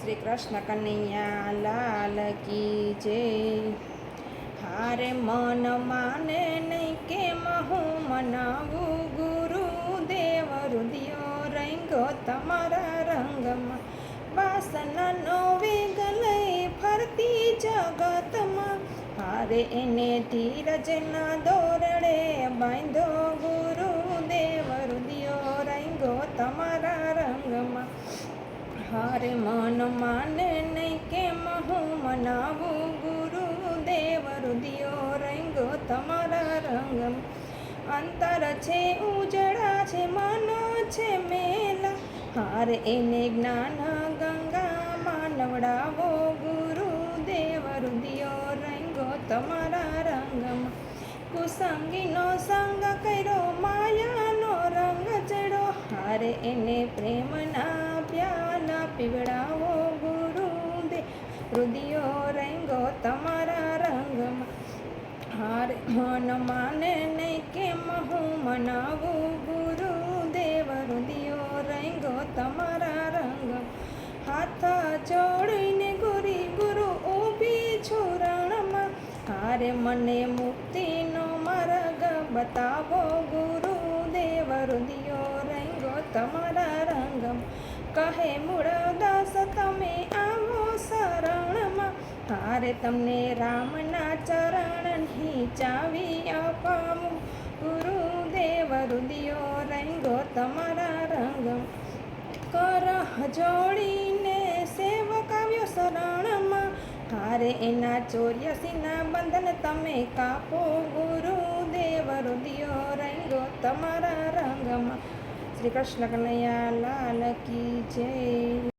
શ્રી કૃષ્ણ કનૈયા લાલ કી જય. હારે મન માને નહીં કે હું મનાવું, ગુરુદેવ રુદિયો રંગો તમારા રંગમાં, વાસનાનો વેગ લઈ ફરતી જગતમાં, હારે એને ધીરજના દોરડે બાંધો, ગુરુદેવ રુદિયો રંગો તમારા રંગમાં. હારે મન માને નહીં કેમ હું મનાવું, ગુરુદેવ રુદિયો રંગો તમારા રંગમાં. અંતર છે ઉજળા છે, મન છે મેલા, હારે એને જ્ઞાન ગંગામાં નવડાવો, ગુરુદેવ રુદિયો રંગો તમારા રંગમાં. કુસંગીનો સંગ કર્યો, માયાનો રંગ ચડ્યો, હારે એને પ્રેમના પ્યાલા પીવડાવો, ગુરુદેવ રુદિયો રંગો તમારા રંગમાં. હારે મન માને નહીં કેમ હું મનાવું, ગુરુદેવ રુદિયો રંગો તમારા રંગમાં. હાથ જોડીને ગુરુ ઊભી છું રણમાં, હારે મને મુક્તિનો માર્ગ બતાવો, ગુરુદેવ રુદિયો રંગો તમારા રંગમાં. કહે મૂળદાસ તમે આવો શરણમાં, હારે તમને રામના ચરણની ચાવી અપાવું, ગુરુદેવ રુદિયો રંગો તમારા રંગમાં. કર જોડીને સેવક આવ્યો શરણમાં, હારે એના 84ના બંધન તમે કાપો, ગુરુદેવ રુદિયો રંગો તમારા રંગમાં. શ્રી કૃષ્ણ કનૈયા લાલ કી જય.